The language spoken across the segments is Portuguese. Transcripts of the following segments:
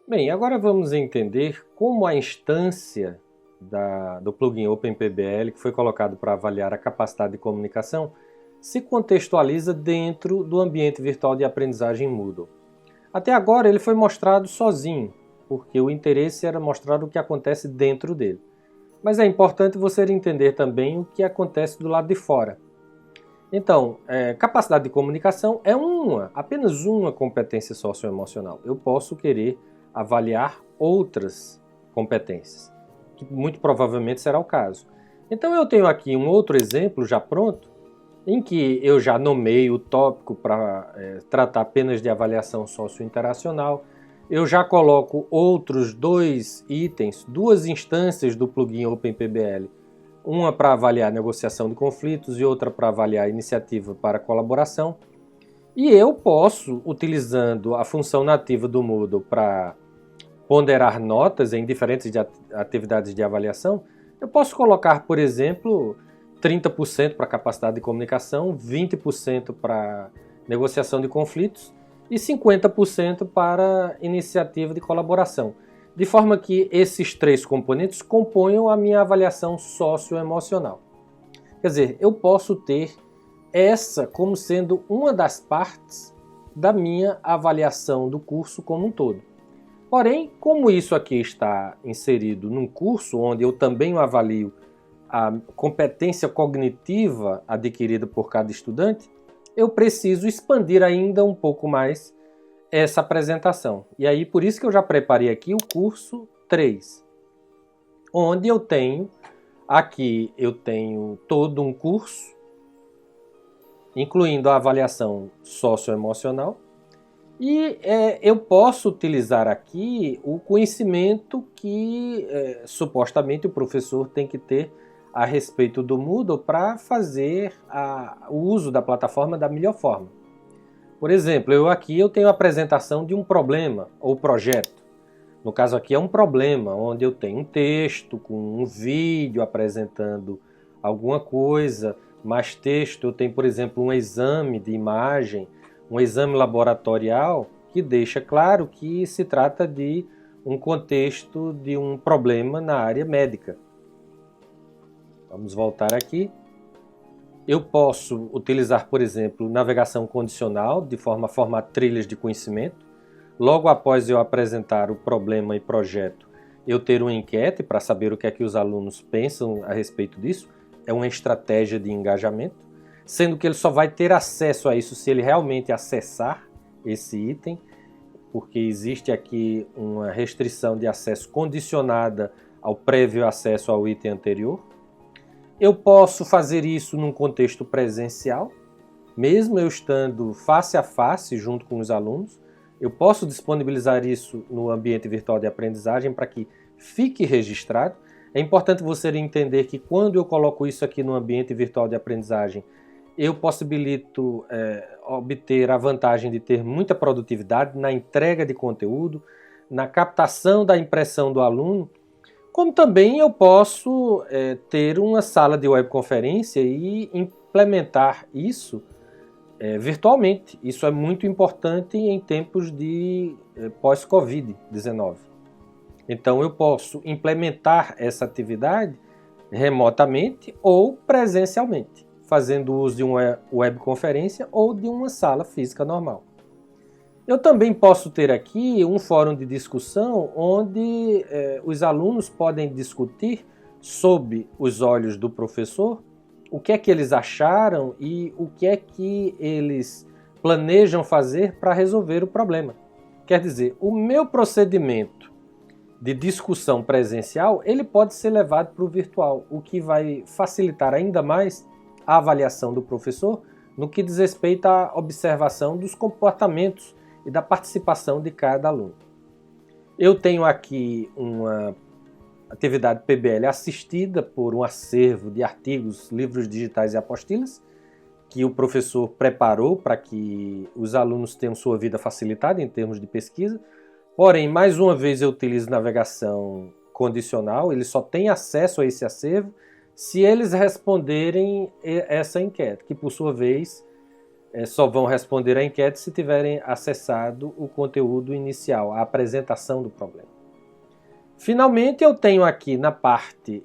Bem, agora vamos entender como a instância do plugin OpenPBL, que foi colocado para avaliar a capacidade de comunicação, se contextualiza dentro do ambiente virtual de aprendizagem Moodle. Até agora ele foi mostrado sozinho, porque o interesse era mostrar o que acontece dentro dele. Mas é importante você entender também o que acontece do lado de fora. Então, capacidade de comunicação é apenas uma competência socioemocional. Eu posso querer avaliar outras competências, que muito provavelmente será o caso. Então eu tenho aqui um outro exemplo já pronto, em que eu já nomeio o tópico para tratar apenas de avaliação sociointeracional. Eu já coloco outros dois itens, duas instâncias do plugin OpenPBL, uma para avaliar negociação de conflitos e outra para avaliar iniciativa para colaboração. E eu posso, utilizando a função nativa do Moodle para ponderar notas em diferentes atividades de avaliação, eu posso colocar, por exemplo, 30% para capacidade de comunicação, 20% para negociação de conflitos e 50% para iniciativa de colaboração. De forma que esses três componentes componham a minha avaliação socioemocional. Quer dizer, eu posso ter essa como sendo uma das partes da minha avaliação do curso como um todo. Porém, como isso aqui está inserido num curso onde eu também avalio a competência cognitiva adquirida por cada estudante, eu preciso expandir ainda um pouco mais essa apresentação. E aí, por isso que eu já preparei aqui o curso 3, onde eu tenho todo um curso, incluindo a avaliação socioemocional, e eu posso utilizar aqui o conhecimento que supostamente o professor tem que ter a respeito do Moodle para fazer o uso da plataforma da melhor forma. Por exemplo, eu tenho a apresentação de um problema ou projeto. No caso aqui é um problema, onde eu tenho um texto com um vídeo apresentando alguma coisa, mais texto, eu tenho, por exemplo, um exame de imagem, um exame laboratorial, que deixa claro que se trata de um contexto de um problema na área médica. Vamos voltar aqui. Eu posso utilizar, por exemplo, navegação condicional, de forma a formar trilhas de conhecimento. Logo após eu apresentar o problema e projeto, eu ter uma enquete para saber o que é que os alunos pensam a respeito disso. É uma estratégia de engajamento, sendo que ele só vai ter acesso a isso se ele realmente acessar esse item, porque existe aqui uma restrição de acesso condicionada ao prévio acesso ao item anterior. Eu posso fazer isso num contexto presencial, mesmo eu estando face a face junto com os alunos. Eu posso disponibilizar isso no ambiente virtual de aprendizagem para que fique registrado. É importante você entender que quando eu coloco isso aqui no ambiente virtual de aprendizagem, eu possibilito obter a vantagem de ter muita produtividade na entrega de conteúdo, na captação da impressão do aluno, como também eu posso ter uma sala de webconferência e implementar isso virtualmente. Isso é muito importante em tempos de pós-Covid-19. Então eu posso implementar essa atividade remotamente ou presencialmente, fazendo uso de uma webconferência ou de uma sala física normal. Eu também posso ter aqui um fórum de discussão onde os alunos podem discutir sob os olhos do professor o que é que eles acharam e o que é que eles planejam fazer para resolver o problema. Quer dizer, o meu procedimento de discussão presencial, ele pode ser levado para o virtual, o que vai facilitar ainda mais a avaliação do professor no que diz respeito à observação dos comportamentos e da participação de cada aluno. Eu tenho aqui uma atividade PBL assistida por um acervo de artigos, livros digitais e apostilas, que o professor preparou para que os alunos tenham sua vida facilitada em termos de pesquisa. Porém, mais uma vez eu utilizo navegação condicional, eles só têm acesso a esse acervo se eles responderem essa enquete, que por sua vez só vão responder à enquete se tiverem acessado o conteúdo inicial, a apresentação do problema. Finalmente, eu tenho aqui na parte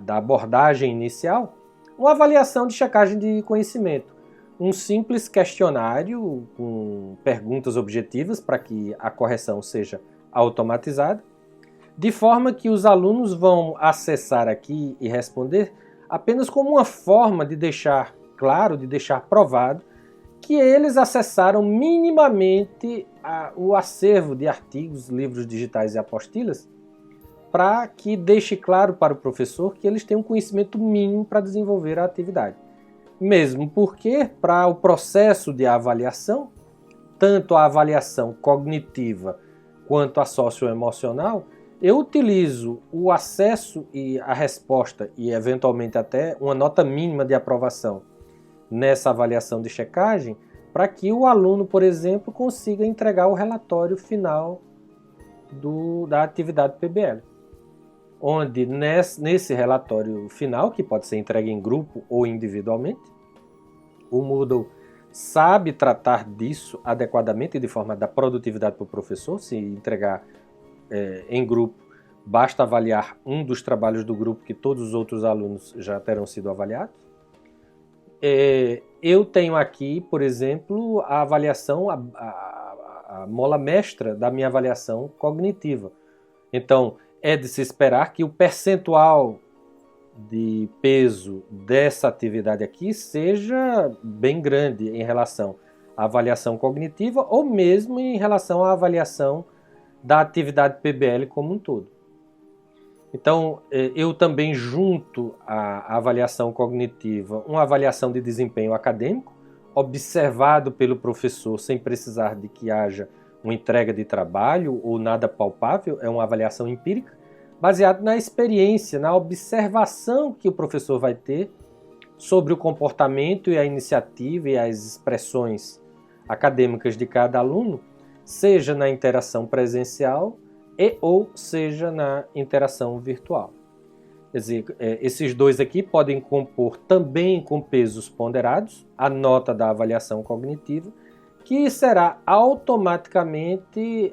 da abordagem inicial uma avaliação de checagem de conhecimento. Um simples questionário com perguntas objetivas para que a correção seja automatizada, de forma que os alunos vão acessar aqui e responder apenas como uma forma de deixar claro, de deixar provado que eles acessaram minimamente o acervo de artigos, livros digitais e apostilas, para que deixe claro para o professor que eles têm um conhecimento mínimo para desenvolver a atividade. Mesmo porque, para o processo de avaliação, tanto a avaliação cognitiva quanto a socioemocional, eu utilizo o acesso e a resposta e, eventualmente, até uma nota mínima de aprovação nessa avaliação de checagem, para que o aluno, por exemplo, consiga entregar o relatório final da atividade PBL. Onde nesse relatório final, que pode ser entregue em grupo ou individualmente, o Moodle sabe tratar disso adequadamente, de forma da produtividade para o professor. Se entregar em grupo, basta avaliar um dos trabalhos do grupo, que todos os outros alunos já terão sido avaliados. Eu tenho aqui, por exemplo, a avaliação, a mola mestra da minha avaliação cognitiva. Então, é de se esperar que o percentual de peso dessa atividade aqui seja bem grande em relação à avaliação cognitiva ou mesmo em relação à avaliação da atividade PBL como um todo. Então, eu também junto à avaliação cognitiva uma avaliação de desempenho acadêmico, observado pelo professor sem precisar de que haja uma entrega de trabalho ou nada palpável, é uma avaliação empírica, baseada na experiência, na observação que o professor vai ter sobre o comportamento e a iniciativa e as expressões acadêmicas de cada aluno, seja na interação presencial ou seja na interação virtual. Quer dizer, esses dois aqui podem compor também com pesos ponderados a nota da avaliação cognitiva, que será automaticamente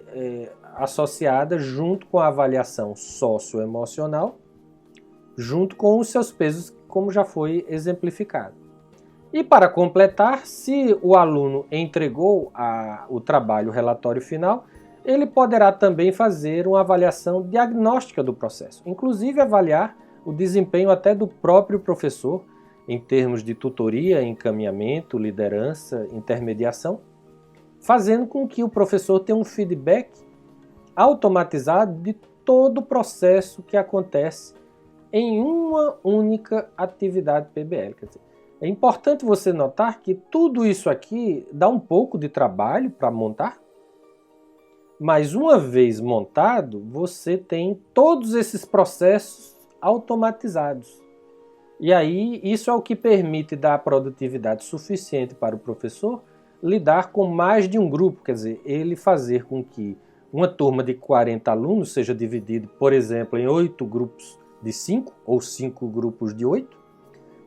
associada junto com a avaliação socioemocional, junto com os seus pesos, como já foi exemplificado. E para completar, se o aluno entregou o trabalho, o relatório final, ele poderá também fazer uma avaliação diagnóstica do processo, inclusive avaliar o desempenho até do próprio professor, em termos de tutoria, encaminhamento, liderança, intermediação, fazendo com que o professor tenha um feedback automatizado de todo o processo que acontece em uma única atividade PBL. Quer dizer, é importante você notar que tudo isso aqui dá um pouco de trabalho para montar, mas uma vez montado, você tem todos esses processos automatizados. E aí, isso é o que permite dar produtividade suficiente para o professor lidar com mais de um grupo, quer dizer, ele fazer com que uma turma de 40 alunos seja dividida, por exemplo, em 8 grupos de 5 ou 5 grupos de 8,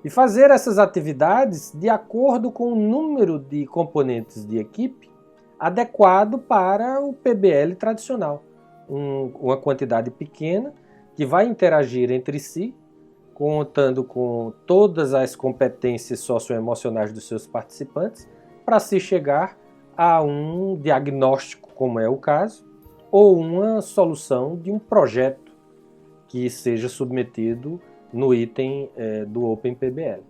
e fazer essas atividades de acordo com o número de componentes de equipe adequado para o PBL tradicional. Uma quantidade pequena que vai interagir entre si, contando com todas as competências socioemocionais dos seus participantes, para se chegar a um diagnóstico, como é o caso, ou uma solução de um projeto que seja submetido no item do OpenPBL.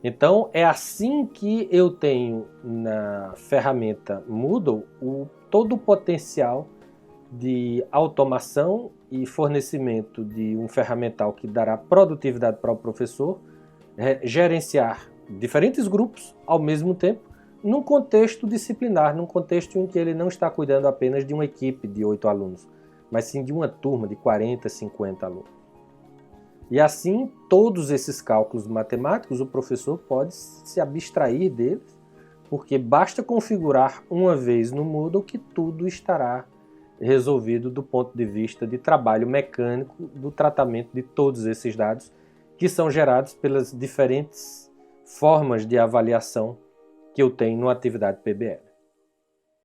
Então, é assim que eu tenho na ferramenta Moodle todo o potencial de automação e fornecimento de um ferramental que dará produtividade para o professor, gerenciar diferentes grupos ao mesmo tempo, num contexto disciplinar, num contexto em que ele não está cuidando apenas de uma equipe de 8 alunos, mas sim de uma turma de 40, 50 alunos. E assim, todos esses cálculos matemáticos, o professor pode se abstrair deles, porque basta configurar uma vez no Moodle que tudo estará resolvido do ponto de vista de trabalho mecânico do tratamento de todos esses dados que são gerados pelas diferentes formas de avaliação que eu tenho no atividade PBL.